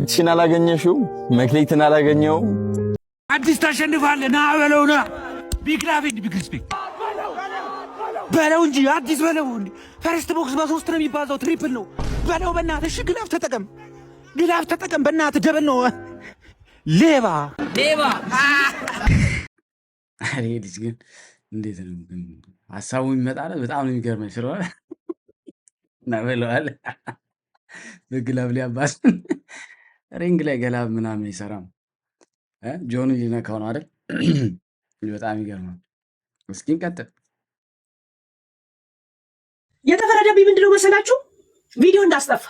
መክሊትሽን አላገኘሽው? መክሊትን አላገኘው? አዲስ ታሸንፋለህ። ና በለውና ቢግ ላቪድ ቢግ ሪስፔክት በለው እንጂ አዲስ በለው እንጂ ፈርስት ቦክስ በ3 ነው የሚባዛው፣ ትሪፕል ነው በለው። በእናትህ እሺ፣ ግላፍ ተጠቀም በእናትህ፣ ደብል ነው። ሌባ አሬ ልጅ ግን እንዴት ነው ግን ሐሳቡ የሚመጣለት በጣም ነው የሚገርመኝ። ስለሆነ ና በለዋል በግላብ ሊያባስ ሪንግ ላይ ገላብ ምናምን ይሰራም ጆን ሊነካው ነው አይደል? በጣም ይገርማል። እስኪ እንቀጥል። የተፈረደብኝ ምንድነው መሰላችሁ? ቪዲዮ እንዳስጠፋ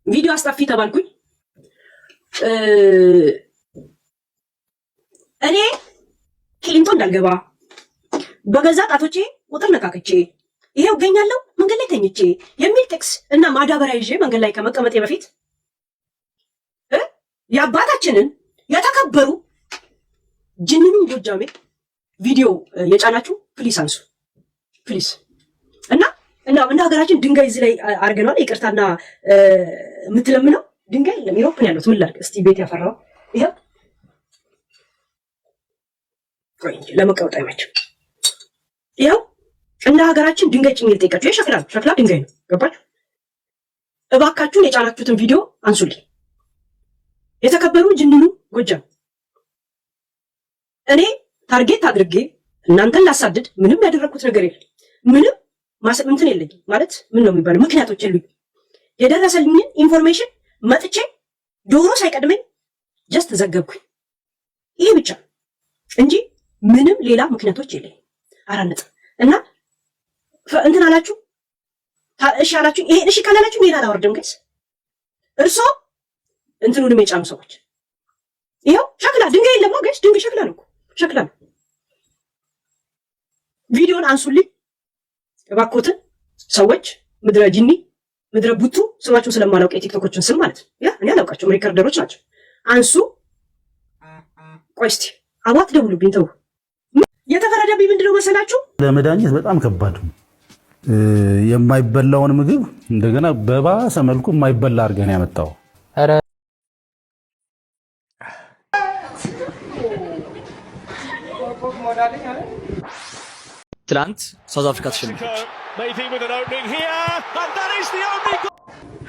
ቪዲዮ አስጠፊ ተባልኩኝ። እኔ ቂሊንጦ እንዳልገባ በገዛ ጣቶቼ ቁጥር ነካክቼ ይሄው እገኛለሁ መንገድ ላይ ተኝቼ የሚል ጥቅስ እና ማዳበሪያ ይዤ መንገድ ላይ ከመቀመጤ በፊት የአባታችንን የተከበሩ ጅንኑን ጎጃሜ ቪዲዮ የጫናችሁ ፕሊስ አንሱ ፕሊስ። እና እንደ ሀገራችን ድንጋይ እዚህ ላይ አድርገናል። ይቅርታና የምትለምነው ድንጋይ የለም። ኢሮፕን ያሉት ምን ላድርግ እስቲ ቤት ያፈራው ይሄው ለመቀመጥ አይመችም። ይኸው እንደ ሀገራችን ድንጋይ ጭኝ ልጠይቃችሁ። ይሄ ሸክላ ድንጋይ ነው። ገባችሁ? እባካችሁን የጫናችሁትን ቪዲዮ አንሱልኝ። የተከበሩ ጅንኑ ጎጃም እኔ ታርጌት አድርጌ እናንተን ላሳድድ ምንም ያደረግኩት ነገር የለም። ምንም እንትን የለኝም ማለት ምን ነው የሚባለው ምክንያቶች የሉኝ። የደረሰልኝን ኢንፎርሜሽን መጥቼ ዶሮ ሳይቀድመኝ ጀስት ዘገብኩኝ። ይሄ ብቻ እንጂ ምንም ሌላ ምክንያቶች የለኝም። አራነጥ እና እንትን አላችሁ እሺ አላችሁ። ይሄ እሺ ካላላችሁ ሌላ አላወርድም። ግን እርሶ እንትኑንም የጫኑ ሰዎች ይሄው ሸክላ ድንጋይ የለም ነው። ጋይስ ድንጋይ ሸክላ ነው፣ ሸክላ ነው። ቪዲዮን አንሱልኝ እባክዎትን ሰዎች። ምድረ ጂኒ ምድረ ቡቱ ስማችሁን ስለማላውቅ የቲክቶኮችን ስም ማለት ያ እኔ አላውቃቸውም፣ ሪከርደሮች ናቸው። አንሱ። ቆይ እስቲ አዋት ደውሉብኝ ተው። የተፈረደብኝ ምንድነው መሰላችሁ? ለመድኃኒት በጣም ከባድ ነው። የማይበላውን ምግብ እንደገና በባሰ መልኩ የማይበላ አድርገን ያመጣው። ትላንት ሳውዝ አፍሪካ ተሸንፋለች።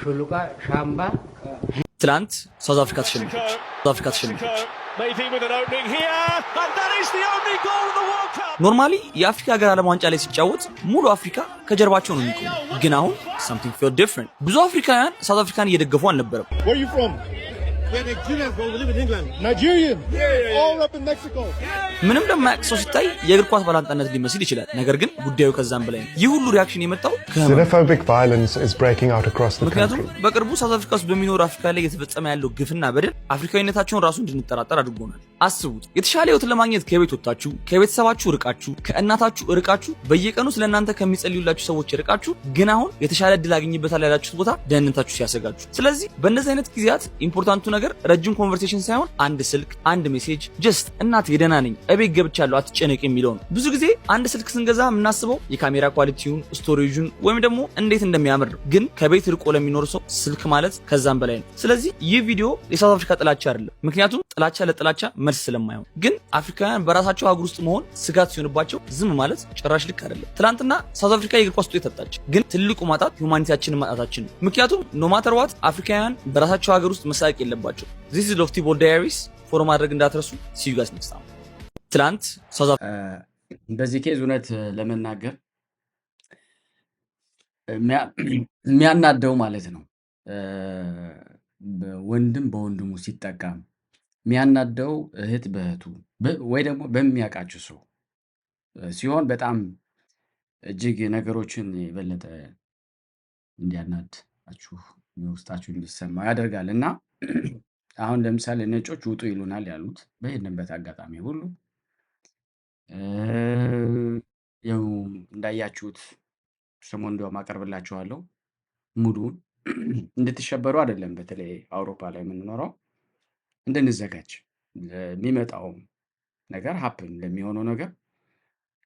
ሹሉቃ ሻምባ ትላንት ሳውዝ አፍሪካ ተሸንፋለች። ኖርማሊ የአፍሪካ ሀገር ዓለም ዋንጫ ላይ ሲጫወት ሙሉ አፍሪካ ከጀርባቸው ነው የሚቆመው። ግን አሁን something felt different። ብዙ አፍሪካውያን ሳውዝ አፍሪካን እየደገፉ አልነበረም። ምንም ለማያውቅ ሰው ሲታይ የእግር ኳስ ባላንጣነት ሊመስል ይችላል። ነገር ግን ጉዳዩ ከዛም በላይ ነው። ይህ ሁሉ ሪያክሽን የመጣው ምክንያቱም በቅርቡ ሳውዝ አፍሪካ ውስጥ በሚኖሩ አፍሪካ ላይ እየተፈጸመ ያለው ግፍና በደል አፍሪካዊነታቸውን ራሱ እንድንጠራጠር አድርጎናል። አስቡት፣ የተሻለ ህይወት ለማግኘት ከቤት ወጣችሁ፣ ከቤተሰባችሁ ርቃችሁ፣ ከእናታችሁ ርቃችሁ፣ በየቀኑ ስለእናንተ ከሚጸልዩላችሁ ሰዎች ርቃችሁ፣ ግን አሁን የተሻለ እድል አገኝበታል ያላችሁት ቦታ ደህንነታችሁ ሲያሰጋችሁ። ስለዚህ በእነዚህ አይነት ጊዜያት ኢምፖርታንቱ ነገር ረጅም ኮንቨርሴሽን ሳይሆን አንድ ስልክ፣ አንድ ሜሴጅ፣ ጀስት እናቴ ደህና ነኝ፣ እቤት ገብቻለሁ፣ አትጨነቅ የሚለው ነው። ብዙ ጊዜ አንድ ስልክ ስንገዛ የምናስበው የካሜራ ኳሊቲውን፣ ስቶሬጁን ወይም ደግሞ እንዴት እንደሚያምር ነው። ግን ከቤት ርቆ ለሚኖር ሰው ስልክ ማለት ከዛም በላይ ነው። ስለዚህ ይህ ቪዲዮ የሳውዝ አፍሪካ ጥላቻ አይደለም። ምክንያቱም ጥላቻ ለጥላቻ መልስ ስለማይሆን። ግን አፍሪካውያን በራሳቸው ሀገር ውስጥ መሆን ስጋት ሲሆንባቸው ዝም ማለት ጭራሽ ልክ አይደለም። ትናንትና ሳውዝ አፍሪካ የእግር ኳስ ውጤት ተጣች። ግን ትልቁ ማጣት ሁማኒቲያችንን ማጣታችን ነው። ምክንያቱም ኖ ማተር ዋት አፍሪካውያን በራሳቸው ሀገር ውስጥ መሳቅ የለባቸው። ዚስ ኢዝ ሎፍቲ ቦል ዳይሪስ ፎሎ ማድረግ እንዳትረሱ። ሲዩ ጋይስ ኔክስት ታይም። ትላንት በዚህ ኬዝ እውነት ለመናገር የሚያናደው ማለት ነው ወንድም በወንድሙ ሲጠቀም የሚያናደው እህት በእህቱ ወይ ደግሞ በሚያውቃችሁ ሰው ሲሆን እጅግ ነገሮችን የበለጠ እንዲያናዳችሁ ውስጣችሁ እንዲሰማ ያደርጋል። እና አሁን ለምሳሌ ነጮች ውጡ ይሉናል ያሉት በሄድንበት አጋጣሚ ሁሉ ያው እንዳያችሁት ስሙ እንደውም አቀርብላችኋለሁ ሙሉውን እንድትሸበሩ አይደለም። በተለይ አውሮፓ ላይ የምንኖረው እንድንዘጋጅ ለሚመጣው ነገር ሀፕን ለሚሆነው ነገር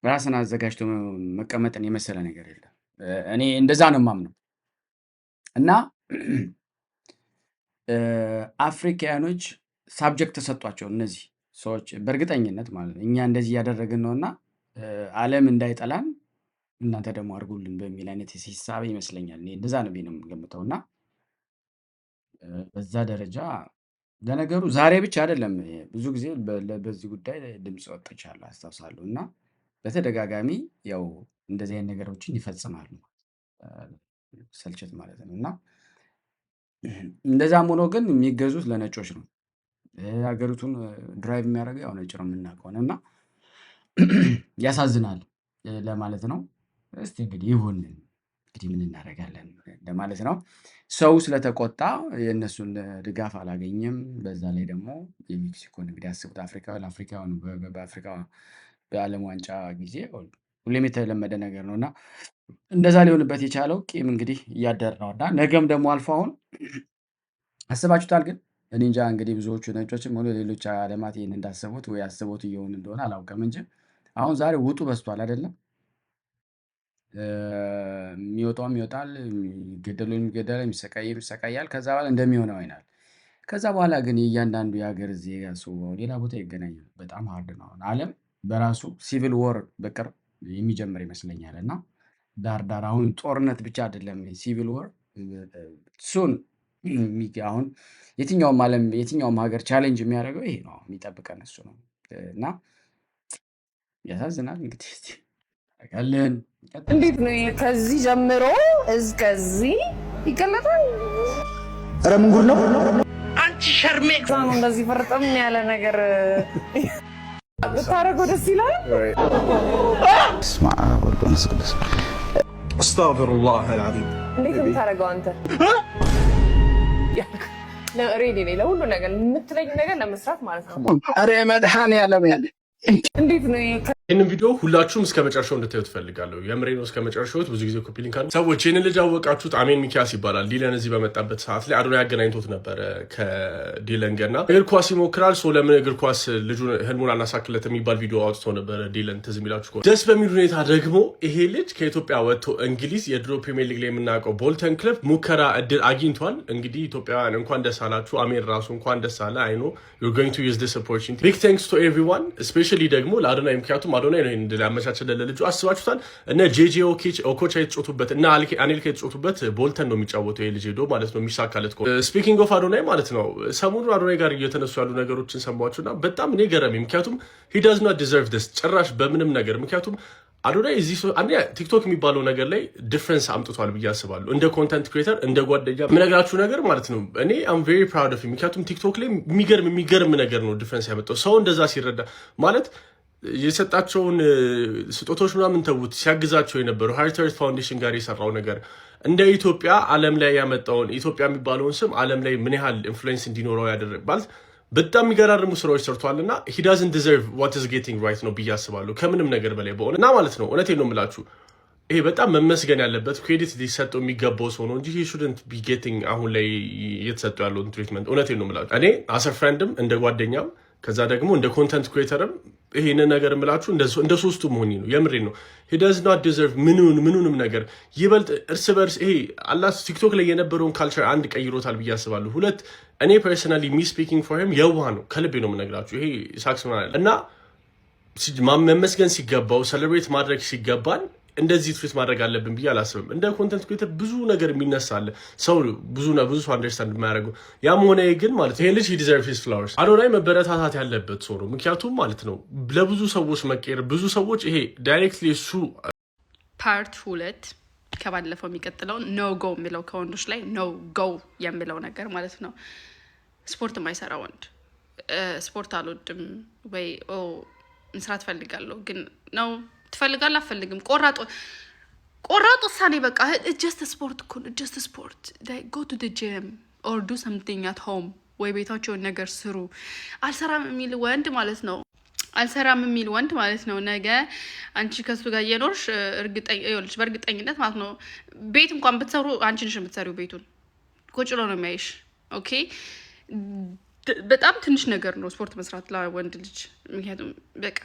ራስን አዘጋጅቶ መቀመጥን የመሰለ ነገር የለም። እኔ እንደዛ ነው የማምነው። እና አፍሪካኖች ሳብጀክት ተሰጧቸው እነዚህ ሰዎች በእርግጠኝነት ማለት ነው። እኛ እንደዚህ እያደረግን ነውና ዓለም እንዳይጠላን እናንተ ደግሞ አድርጉልን በሚል አይነት ሂሳብ ይመስለኛል። እኔ እንደዛ ነው የምገምተው። እና በዛ ደረጃ ለነገሩ ዛሬ ብቻ አይደለም ብዙ ጊዜ በዚህ ጉዳይ ድምፅ ወጥቻለሁ አስታውሳለሁ። እና በተደጋጋሚ ያው እንደዚህ አይነት ነገሮችን ይፈጽማሉ ሰልቸት ማለት ነው። እና እንደዛም ሆኖ ግን የሚገዙት ለነጮች ነው። ሀገሪቱን ድራይቭ የሚያደርገው ያው ነጭ ነው የምናውቀው እና ያሳዝናል ለማለት ነው። እስቲ እንግዲህ ይሁን እንግዲህ ምን እናደርጋለን ለማለት ነው። ሰው ስለተቆጣ የእነሱን ድጋፍ አላገኘም። በዛ ላይ ደግሞ የሜክሲኮን እንግዲህ አስቡት በአፍሪካ በዓለም ዋንጫ ጊዜ ሁሌም የተለመደ ነገር ነው እና እንደዛ ሊሆንበት የቻለው ቂም እንግዲህ እያደር ነው እና ነገም ደግሞ አልፎ አሁን አስባችሁታል። ግን እኔ እንጃ እንግዲህ ብዙዎቹ ነጮችም ሆነ ሌሎች ዓለማት ይህን እንዳሰቡት ወይ አስቦት እየሆን እንደሆነ አላውቅም እንጂ አሁን ዛሬ ውጡ በዝቷል አይደለም። የሚወጣውም ይወጣል፣ የሚገደሉ የሚገደል፣ የሚሰቃየው ይሰቃያል። ከዛ በኋላ እንደሚሆነው ይሆናል። ከዛ በኋላ ግን የእያንዳንዱ የሀገር ዜጋ ሰው ሌላ ቦታ ይገናኛል። በጣም ሀርድ ነው። አሁን ዓለም በራሱ ሲቪል ወር በቅርብ የሚጀምር ይመስለኛል እና ዳር አሁን ጦርነት ብቻ አይደለም ሲቪል ወር ሱን አሁን የትኛውም ሀገር ቻሌንጅ የሚያደርገው ይሄ ነው። የሚጠብቀን እሱ ነው እና ያሳዝናል። እንግዲህ ያለን እንዴት ነው ከዚህ ጀምሮ እስከዚህ ይቀመጣል? ኧረ ምን ጉድ ነው አንቺ ሸርሜክሳ ነው እንደዚህ ፈርጠም ያለ ነገር ብታረገው ደስ ይላል። እስማ ወርዶ መስቀልስ አስተግፊሩላህ አልዓዚም። እንዴት ነው የምታረገው አንተ? ሬዲ ነኝ ለሁሉ ነገር የምትለኝ ነገር ለመስራት ማለት ነው። ኧረ መድኃኒዓለም ያለ እንዴት ነው ይህንን ቪዲዮ ሁላችሁም እስከ መጨረሻው እንድታዩት ፈልጋለሁ። የምሬ ነው። እስከ መጨረሻው ብዙ ጊዜ ኮፒ ሊንክ አሉ ሰዎች። ይህንን ልጅ አወቃችሁት? አሜን ሚኪያስ ይባላል። ዲለን እዚህ በመጣበት ሰዓት ላይ አዶናይ ያገናኝቶት ነበረ ከዲለን ገና እግር ኳስ ይሞክራል። ለምን እግር ኳስ ልጁን ህልሙን አናሳክለት የሚባል ቪዲዮ አውጥቶ ነበረ ዲለን፣ ትዝ የሚላችሁ ከሆነ። ደስ በሚል ሁኔታ ደግሞ ይሄ ልጅ ከኢትዮጵያ ወጥቶ እንግሊዝ የድሮ ፕሪሚየር ሊግ ላይ የምናውቀው ቦልተን ክለብ ሙከራ እድል አግኝቷል። እንግዲህ ኢትዮጵያውያን እንኳን ደስ አላችሁ። አሜን ራሱ እንኳን ደስ አለ። አይ ኖ you're going to use this opportunity. Big thanks to everyone, especially ደግሞ ለአዶናይ። ምክንያቱም አዶናይ ነው እንደ ያመቻቸለ ልጁ አስባችሁታል። እነ ጄጄ ኦኮቻ የተጫወቱበት እና አኔልካ የተጫወቱበት ቦልተን ነው የሚጫወተው ይሄ ልጅ ሄዶ ማለት ነው የሚሳካለት ከሆነ። ስፒኪንግ ኦፍ አዶናይ ማለት ነው ሰሞኑን አዶናይ ጋር እየተነሱ ያሉ ነገሮችን ሰማችሁና በጣም እኔ ገረመኝ። ምክንያቱም he does not deserve this ጭራሽ በምንም ነገር። ምክንያቱም አዶናይ እዚህ ቲክቶክ የሚባለው ነገር ላይ ዲፍረንስ አምጥቷል ብዬ አስባለሁ። እንደ ኮንተንት ክሬተር እንደ ጓደኛ የምነግራችሁ ነገር ማለት ነው። እኔ አም ቬሪ ፕራውድ ኦፍ ምክንያቱም ቲክቶክ ላይ የሚገርም ነገር ነው ዲፍረንስ ያመጣው። ሰው እንደዛ ሲረዳ ማለት የሰጣቸውን ስጦታዎች ምናምን ተውት፣ ሲያግዛቸው የነበረው ሃርት ፋውንዴሽን ጋር የሰራው ነገር እንደ ኢትዮጵያ ዓለም ላይ ያመጣውን ኢትዮጵያ የሚባለውን ስም ዓለም ላይ ምን ያህል ኢንፍሉዌንስ እንዲኖረው ያደረግ ማለት በጣም የሚገራርሙ ስራዎች ሰርቷል እና he doesn't deserve what is getting right ነው ብዬ አስባለሁ ከምንም ነገር በላይ በሆነ እና ማለት ነው። እውነቴን ነው የምላችሁ ይሄ በጣም መመስገን ያለበት ክሬዲት ሊሰጠው የሚገባው ሰው ነው እንጂ he shouldn't be getting አሁን ላይ እየተሰጠው ያለውን ትሪትመንት። እውነቴን ነው የምላችሁ እኔ አሰ ፍሬንድም እንደ ጓደኛም ከዛ ደግሞ እንደ ኮንተንት ክሬተርም ይሄንን ነገር የምላችሁ እንደ ሶስቱ መሆኒ ነው። የምሬን ነው። he does not deserve ምኑንም ነገር ይበልጥ እርስ በርስ ይሄ አላህ ቲክቶክ ላይ የነበረውን ካልቸር አንድ ቀይሮታል ብዬ አስባለሁ። ሁለት እኔ ፐርሰናሊ ሚ ስፒኪንግ ፎር ሂም የዋህ ነው፣ ከልቤ ነው የምነግራችሁ። ይሄ ሳክስ ማለት እና መመስገን ሲገባው ሴሌብሬት ማድረግ ሲገባን እንደዚህ ትሪት ማድረግ አለብን ብዬ አላስብም። እንደ ኮንተንት ክሬተር ብዙ ነገር የሚነሳለ ሰው ብዙ ሰው አንደርስታንድ የማያደርገው ያም ሆነ ግን ማለት ይሄ ልጅ he deserves his flowers። አዶናይ መበረታታት ያለበት ሰው ነው። ምክንያቱም ማለት ነው ለብዙ ሰዎች መቀየር ብዙ ሰዎች ይሄ ዳይሬክትሊ እሱ ፓርት 2 ከባለፈው የሚቀጥለው ኖ ጎ የሚለው ከወንዶች ላይ ኖ ጎ የሚለው ነገር ማለት ነው። ስፖርት የማይሰራ ወንድ ስፖርት አልወድም ወይ መስራት ፈልጋለሁ ግን ነው ትፈልጋለህ አፈልግም ቆራጥ ውሳኔ በቃ ጀስት ስፖርት እኮ ጀስት ስፖርት go to the gym or do something at home ወይ ቤታቸውን ነገር ስሩ። አልሰራም የሚል ወንድ ማለት ነው ነገ አንቺ ከሱ ጋር እየኖርሽ በእርግጠኝነት ማለት ነው ቤት እንኳን ብትሰሩ አንቺ ነሽ የምትሰሪው ቤቱን ቁጭ ብሎ ነው የሚያይሽ። ኦኬ በጣም ትንሽ ነገር ነው ስፖርት መስራት ለወንድ ልጅ። ምክንያቱም በቃ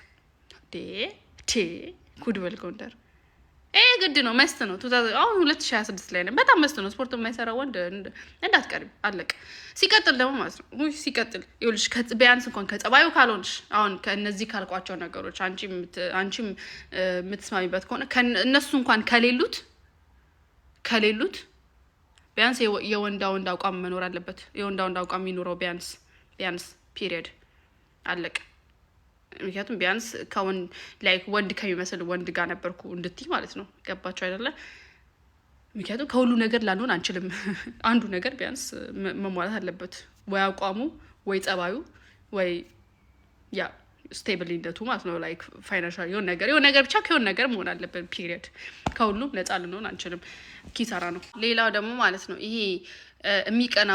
ኩድ በል ጎንደር ግድ ነው መስት ነው። አሁን 2026 ላይ ነው። በጣም መስት ነው። ስፖርት የማይሰራ ወንድ እንዳትቀርቢ አለቀ። ሲቀጥል ደግሞ ማለት ነው ሲቀጥል ይኸውልሽ ቢያንስ እንኳን ከጸባዩ ካልሆንሽ አሁን ከነዚህ ካልቋቸው ነገሮች አንቺ የምትስማሚበት ከሆነ እነሱ እንኳን ከሌሉት ቢያንስ የወንዳ አቋም መኖር አለበት። የወንዳ አቋም የሚኖረው ቢያንስ ፒሪየድ አለቀ። ምክንያቱም ቢያንስ ወንድ ከሚመስል ወንድ ጋር ነበርኩ እንድትይ ማለት ነው። ገባችሁ አይደለ? ምክንያቱም ከሁሉ ነገር ላንሆን አንችልም። አንዱ ነገር ቢያንስ መሟላት አለበት። ወይ አቋሙ፣ ወይ ጸባዩ፣ ወይ ያ ስቴቢሊነቱ ማለት ነው። ላይክ ፋይናንሻል የሆነ ነገር ብቻ ከሆነ ነገር መሆን አለበት። ፒሪየድ። ከሁሉም ነፃ ልንሆን አንችልም። ኪሳራ ነው። ሌላው ደግሞ ማለት ነው ይሄ የሚቀና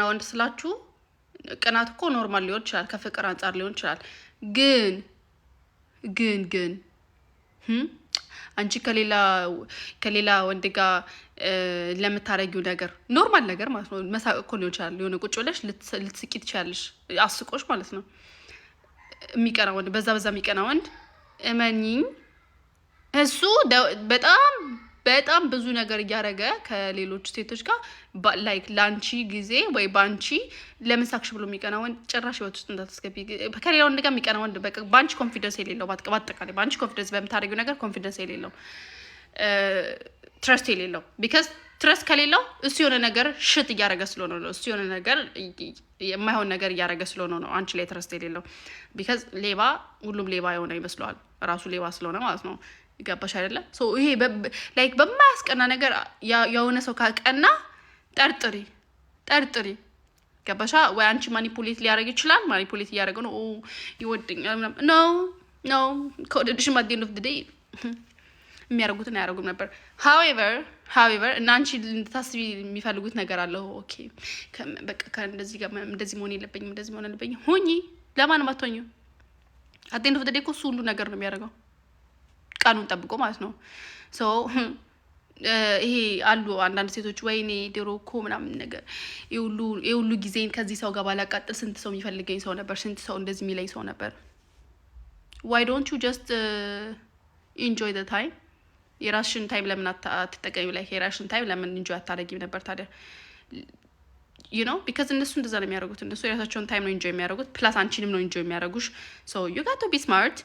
ወንድ ስላችሁ ቅናት እኮ ኖርማል ሊሆን ይችላል፣ ከፍቅር አንጻር ሊሆን ይችላል። ግን አንቺ ከሌላ ወንድ ጋር ለምታረጊው ነገር ኖርማል ነገር ማለት ነው መሳቅ እኮ ሊሆን ይችላል። የሆነ ቁጭ ብለሽ ልትስቂ ትችያለሽ፣ አስቆሽ ማለት ነው። የሚቀና ወንድ በዛ የሚቀና ወንድ እመኚኝ እሱ በጣም ብዙ ነገር እያደረገ ከሌሎች ሴቶች ጋር ላይክ ላንቺ ጊዜ ወይ ባንቺ ለምሳክሽ ብሎ የሚቀና ወንድ ጭራሽ ህይወት ውስጥ እንዳትስገቢ። ከሌላ ወንድ ጋር የሚቀና ወንድ ባንቺ ኮንፊደንስ የሌለው በአጠቃላይ ባንቺ ኮንፊደንስ በምታደርጊው ነገር ኮንፊደንስ የሌለው ትረስት የሌለው ቢካዝ ትረስት ከሌለው እሱ የሆነ ነገር ሽት እያደረገ ስለሆነ ነው። እሱ የሆነ ነገር የማይሆን ነገር እያደረገ ስለሆነ ነው አንቺ ላይ ትረስት የሌለው። ቢካዝ ሁሉም ሌባ የሆነ ይመስለዋል ራሱ ሌባ ስለሆነ ማለት ነው። ይገባሽ አይደለ? ይሄ ላይክ በማያስቀና ነገር የሆነ ሰው ካቀና ጠርጥሪ። ገባሻ? ወይ አንቺ ማኒፑሌት ሊያደርግ ይችላል። ማኒፑሌት እያደረገ ነው ይወደኛል ምናምን ነው ከወደድሽ ማዴን ኦፍ ዴይ የሚያደርጉትን አያደርጉም ነበር። ሃዌቨር እና አንቺ ልታስቢ የሚፈልጉት ነገር አለው። ኦኬ በቃ እንደዚህ መሆን የለብኝም እንደዚህ መሆን አለብኝም ሁኚ። ለማንም አትሆኚ። አዴን ኦፍ ዴይ እኮ እሱ ሁሉ ነገር ነው የሚያደርገው ቀኑን ጠብቆ ማለት ነው። ይሄ አሉ አንዳንድ ሴቶች ወይኔ ድሮ እኮ ምናምን ነገር የሁሉ ጊዜን ከዚህ ሰው ጋር ባላቃጥል ስንት ሰው የሚፈልገኝ ሰው ነበር፣ ስንት ሰው እንደዚህ የሚለኝ ሰው ነበር። ዋይ ዶንት ዩ ጀስት ኢንጆይ ዘ ታይም? የራስሽን ታይም ለምን አትጠቀሚ? ላይ የራስሽን ታይም ለምን ኢንጆይ አታደርጊም ነበር ታዲያ? ዩ ኖ ቢካዝ እነሱ እንደዛ ነው የሚያደርጉት። እነሱ የራሳቸውን ታይም ነው ኢንጆይ የሚያደርጉት፣ ፕላስ አንቺንም ነው ኢንጆይ የሚያደርጉሽ። ሶ ዩ ጋት ቱ ቢ ስማርት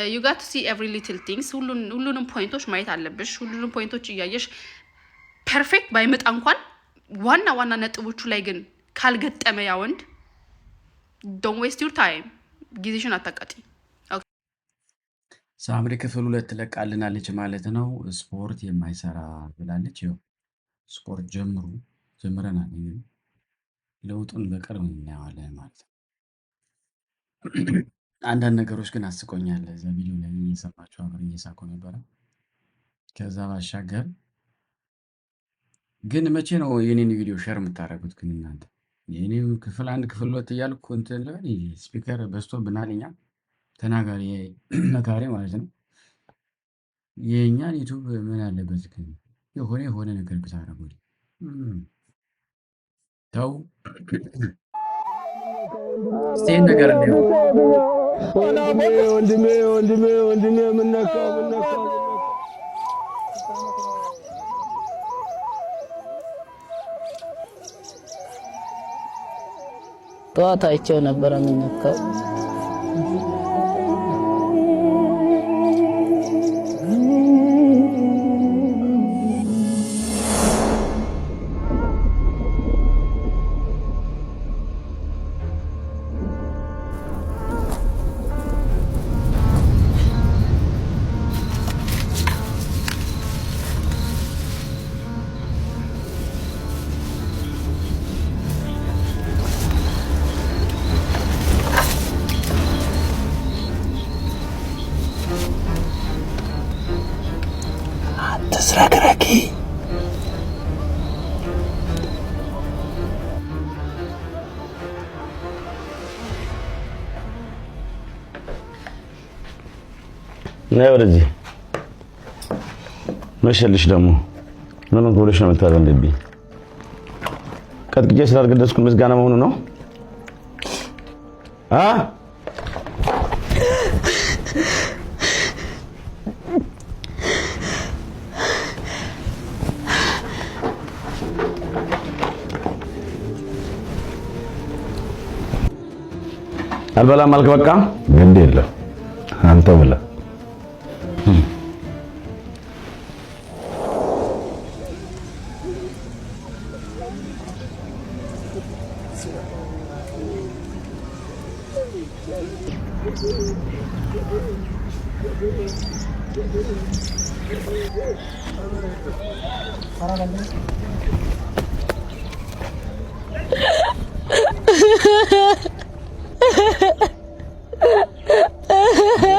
ዩ ጋት ቱ ሲ ኤቭሪ ሊትል ቲንግስ። ሁሉንም ፖይንቶች ማየት አለብሽ። ሁሉንም ፖይንቶች እያየሽ ፐርፌክት ባይመጣ እንኳን ዋና ነጥቦቹ ላይ ግን ካልገጠመ ያ ወንድ ዶንት ዌስት ዩር ታይም፣ ጊዜሽን አታቃጢ። ሳምሪ ክፍል 2 ትለቃልናለች ማለት ነው። ስፖርት የማይሰራ ብላለች። ይኸው ስፖርት ጀምረናል። ለውጡን በቅርብ እናየዋለን ማለት ነው። አንዳንድ ነገሮች ግን አስቆኛል። እዛ ቪዲዮ ላይ እየሰማችሁ አብረ እየሳቁ ነበረ። ከዛ ባሻገር ግን መቼ ነው የኔን ቪዲዮ ሼር የምታደርጉት? ግን እናንተ የኔ ክፍል 1 ክፍል 2 እያልኩ እንትን ለኔ ስፒከር በዝቶብናል። እኛ ተናጋሪ መካሪ ማለት ነው። የእኛን ዩቱብ ምን አለበት ግን የሆነ ነገር ብታደርጉት ተው። ስቴን ነገር ነው ወንድሜ ምነካው ጠዋት አይቼው ነበረ ምነካው። ተስራክራኪ ነይ ወደዚህ። መሸልሽ ደግሞ ምን ሆነሽ ነው የምታዘንብኝ? ቀጥቅጬ ስላልገደስኩ ምስጋና መሆኑ ነው? አልበላም አልክ በቃ ግድ የለም አንተ ብላ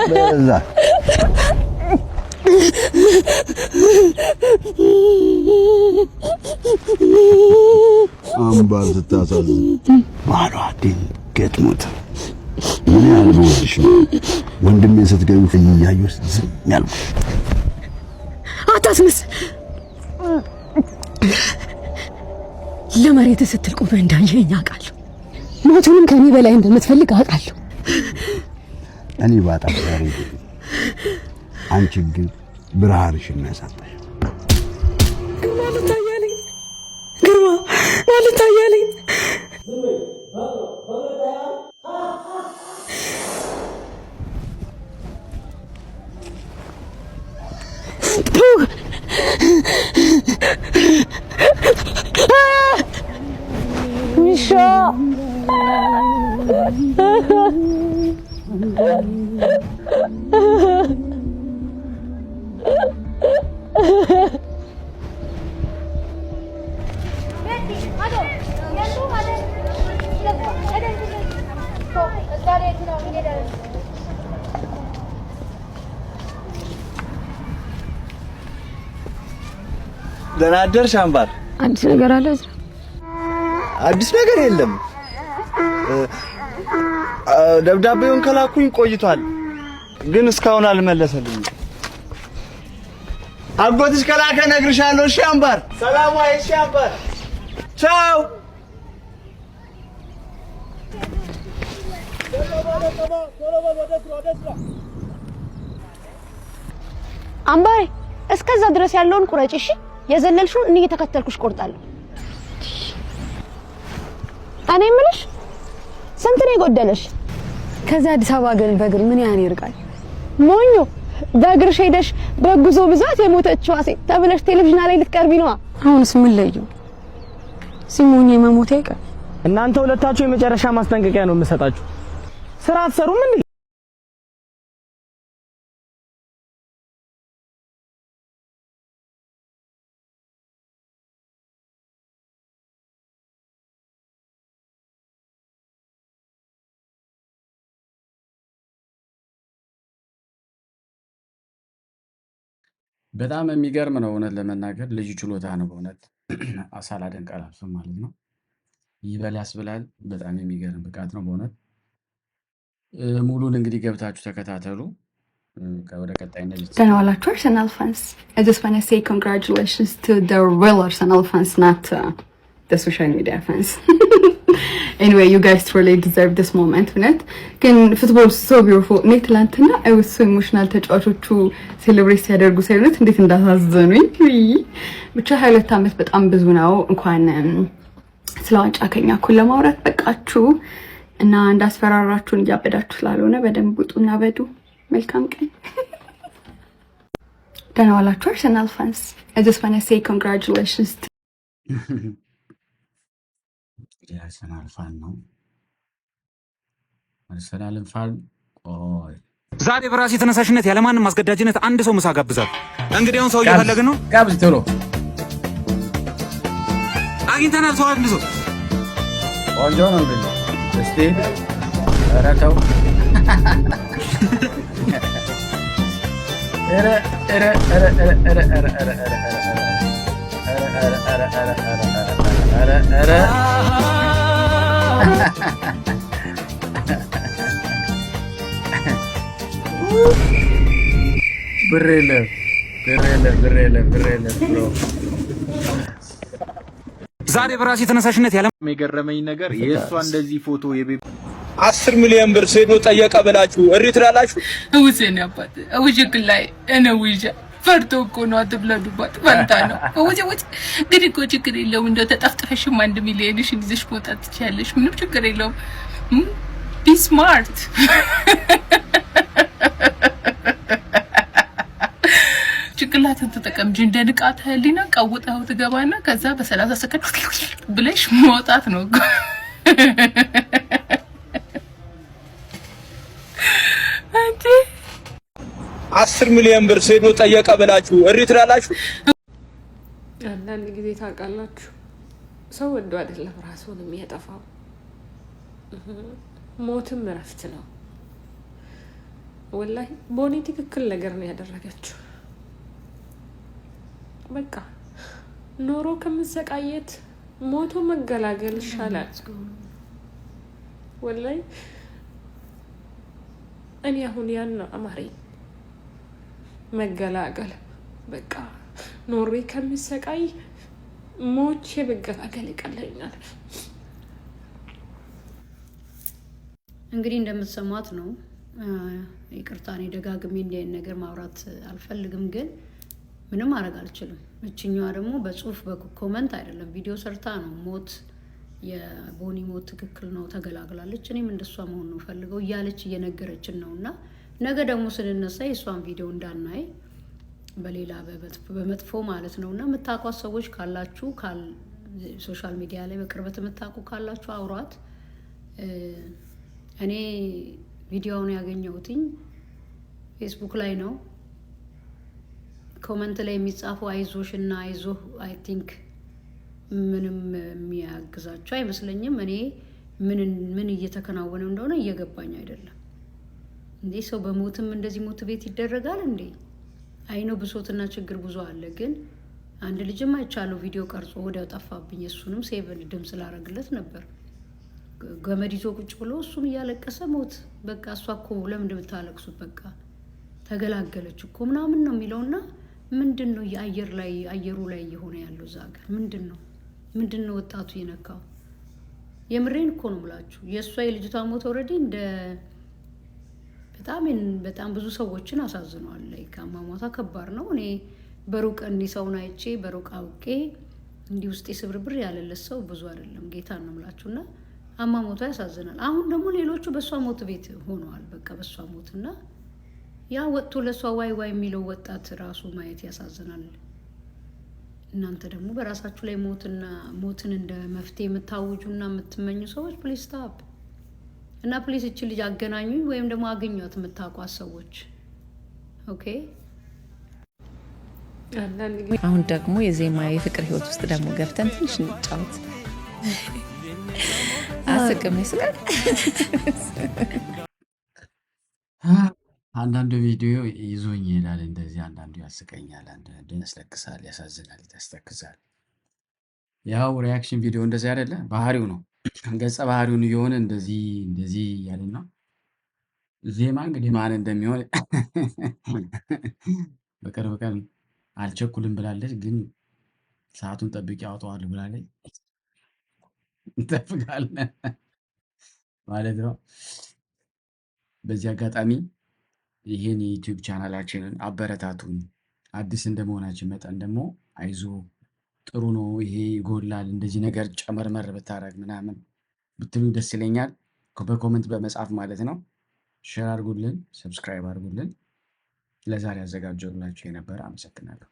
በዛ አምባር ስታሳዝን ባሏ ድንገት ሞተ። ምን ያህል በወድሽ ነው ወንድሜን ስትገቢ እያየሁ ዝም ያልኩት። አታስመስ ለመሬት ስትል ቆመህ እንዳየኸኝ አውቃለሁ። ሞቱንም ከኔ በላይ እንደምትፈልግ አውቃለሁ። እኔ ባጣ ዛሬ አንቺ ግን ብርሃንሽን ያሳጣሽ። ግርማ ልታያለኝ ግርማ ልታያለኝ ደህና አደርሽ አምባር። አዲስ ነገር አለ? አዲስ ነገር የለም። ደብዳቤውን ከላኩኝ ቆይቷል፣ ግን እስካሁን አልመለሰልኝም። አጎትሽ ከላከ እነግርሻለሁ። እሺ አምባር፣ ሰላም ዋይ። እሺ አምባር፣ ቻው። አምባሬ እስከዛ ድረስ ያለውን ቁረጭ። እሺ የዘለልሽውን እኔ እየተከተልኩሽ ቆርጣለሁ። እኔ የምልሽ ስንት ነው የጎደለሽ? ከዛ አዲስ አበባ ግን በእግር ምን ያህል ይርቃል? ሞኞ በእግርሽ ሄደሽ በጉዞ ብዛት የሞተችው ሴት ተብለሽ ቴሌቪዥን ላይ ልትቀርቢ ነው። አሁንስ ምን ለየው? ሲሞኝ መሞቴ አይቀር። እናንተ ሁለታችሁ የመጨረሻ ማስጠንቀቂያ ነው የምሰጣችሁ። ስራ አትሰሩም እንዴ? በጣም የሚገርም ነው እውነት ለመናገር ልዩ ችሎታ ነው በእውነት ሳላደንቅ አላልፍም ማለት ነው። ይበል ያስብላል። በጣም የሚገርም ብቃት ነው በእውነት። ሙሉን እንግዲህ ገብታችሁ ተከታተሉ። ወደ ቀጣይ እንደዚህ ደህና ዋላችሁ አርሰናል ፋንስ። I just want to say congratulations to the real Arsenal fans, not the social media fans. Anyway, you guys truly deserve this moment. ግን ፉትቦል so beautiful. እኔ ትላንትና I was so emotional ተጫዋቾቹ ሴሌብሬት ሲያደርጉ ሳይሆን እንዴት እንዳሳዘኑኝ። ብቻ 22 ዓመት በጣም ብዙ ነው። እንኳን ስለ ዋንጫ ከኛ እኩል ለማውራት በቃችሁ እና እንዳስፈራራችሁን እያበዳችሁ ስላልሆነ በደንብ ውጡና በዱ። መልካም ቀን። ደህና ዋላችሁ አርሰናል ፋንስ። I just want to say congratulations to የአርሰናል ፋን ነው። አርሰናል ፋን ቆይ ዛሬ በራሴ ተነሳሽነት ያለማንም ማስገዳጅነት አንድ ሰው ምሳ ጋብዛለሁ። እንግዲህ አሁን ሰው እየፈለግን ነው። ጋብዝ ቶሎ አግኝተናል። ሰው አንድ ሰው ቆንጆ ነው እንግዲህ እስቲ ኧረ ተው ብር የለም ብሮ ዛሬ በራሴ ተነሳሽነት ያለ የገረመኝ ነገር የእሷ እንደዚህ ፎቶ 10 ሚሊዮን ብር ሴዶ ጠየቀ ብላችሁ እሪ ትላላችሁ። ውሴን ያባት ውጅክ ላይ እነ ውጃ ፈርቶ እኮ ነው። አትብለዱባት ፈንታ ነው። ውጭ እንግዲህ እኮ ችግር የለውም። እንደው ተጠፍጥፈሽም 1 ሚሊዮንሽን ይዘሽ መውጣት ትችያለሽ። ምንም ችግር የለውም። ቢ ስማርት። ጭንቅላትን ተጠቀም እንጂ እንደ ንቃተ ህሊና ቀውጠው ትገባና ከዛ በ30 ሰከንድ ብለሽ መውጣት ነው። አንቺ 10 ሚሊዮን ብር ሴዶ ጠየቀ ብላችሁ እሪ ትላላችሁ። አንዳንድ ጊዜ ታውቃላችሁ ሰው ወዶ አይደለም ራሱን የሚያጠፋው፣ ሞትም እረፍት ነው። ወላሂ ቦኒ ትክክል ነገር ነው ያደረገችው። በቃ ኖሮ ከመሰቃየት ሞቶ መገላገል ይሻላል። ወላሂ እኔ አሁን ያን አማረኝ፣ መገላገል። በቃ ኖሬ ከሚሰቃይ ሞቼ መገላገል ይቀለኛል። እንግዲህ እንደምትሰማት ነው። ይቅርታ እኔ ደጋግሜ እንዲህ አይነት ነገር ማውራት አልፈልግም፣ ግን ምንም ማድረግ አልችልም። እችኛዋ ደግሞ በጽሁፍ በኮመንት አይደለም ቪዲዮ ሰርታ ነው ሞት የቦኒ ሞት ትክክል ነው ተገላግላለች፣ እኔም እንደሷ መሆን ነው ፈልገው እያለች እየነገረችን ነው። እና ነገ ደግሞ ስንነሳ የእሷን ቪዲዮ እንዳናይ በሌላ በመጥፎ ማለት ነው። እና የምታውቋት ሰዎች ካላችሁ ሶሻል ሚዲያ ላይ በቅርበት የምታውቁ ካላችሁ አውሯት። እኔ ቪዲዮውን ያገኘሁትኝ ፌስቡክ ላይ ነው። ኮመንት ላይ የሚጻፈው አይዞሽ እና አይዞህ አይ ቲንክ ምንም የሚያግዛቸው አይመስለኝም። እኔ ምን እየተከናወነ እንደሆነ እየገባኝ አይደለም። እንዴ ሰው በሞትም እንደዚህ ሞት ቤት ይደረጋል እንዴ? አይነው ብሶትና ችግር ብዙ አለ። ግን አንድ ልጅም አይቻለው ቪዲዮ ቀርጾ ወዲያው ጠፋብኝ። እሱንም ሴቭ ድምፅ ላረግለት ነበር። ገመድ ይዞ ቁጭ ብሎ እሱም እያለቀሰ ሞት በቃ እሷ እኮ ለምን እንደምታለቅሱት በቃ ተገላገለች እኮ ምናምን ነው የሚለውና ምንድን ነው አየሩ ላይ እየሆነ ያለው እዛ ሀገር ምንድን ነው ወጣቱ የነካው? የምሬን እኮ ነው የምላችሁ። የእሷ የልጅቷ ሞት ኦልሬዲ እንደ በጣም ብዙ ሰዎችን አሳዝነዋል። ላይ አሟሟቷ ከባድ ነው። እኔ በሩቅ እንዲህ ሰውን አይቼ በሩቅ አውቄ እንዲህ ውስጤ ስብርብር ያለለት ሰው ብዙ አይደለም። ጌታ ነው የምላችሁና አሟሟቷ ያሳዝናል። አሁን ደግሞ ሌሎቹ በእሷ ሞት ቤት ሆነዋል። በቃ በእሷ ሞትና ያ ወጥቶ ለሷ ዋይ የሚለው ወጣት ራሱ ማየት ያሳዝናል። እናንተ ደግሞ በራሳችሁ ላይ ሞትን እንደ መፍትሄ የምታውጁና የምትመኙ ሰዎች ፕሊዝ ስታፕ እና ፕሊዝ እቺ ልጅ አገናኙኝ ወይም ደግሞ አገኟት የምታውቋት ሰዎች። ኦኬ። አሁን ደግሞ የዜማ የፍቅር ህይወት ውስጥ ደግሞ ገብተን ትንሽ እንጫወት። አስቅም ይስቃል። አንዳንዱ ቪዲዮ ይዞኝ ይሄዳል እንደዚህ፣ አንዳንዱ ያስቀኛል፣ አንዳንዱ ያስለቅሳል፣ ያሳዝናል፣ ያስተክዛል። ያው ሪያክሽን ቪዲዮ እንደዚህ አይደለ? ባህሪው ነው። ገጸ ባህሪውን እየሆነ እንደዚህ ያለኝ ነው። ዜማ እንግዲህ ማን እንደሚሆን በቅርብ ቀን አልቸኩልም ብላለች፣ ግን ሰዓቱን ጠብቄ አውጠዋለሁ ብላለች። እንጠብቃለን ማለት ነው። በዚህ አጋጣሚ ይህን የዩቲዩብ ቻናላችንን አበረታቱን። አዲስ እንደመሆናችን መጠን ደግሞ አይዞ ጥሩ ነው፣ ይሄ ይጎላል፣ እንደዚህ ነገር ጨመርመር ብታረግ ምናምን ብትሉ ደስ ይለኛል። በኮመንት በመጻፍ ማለት ነው። ሼር አድርጉልን፣ ሰብስክራይብ አድርጉልን። ለዛሬ አዘጋጀሁላችሁ የነበረ አመሰግናለሁ።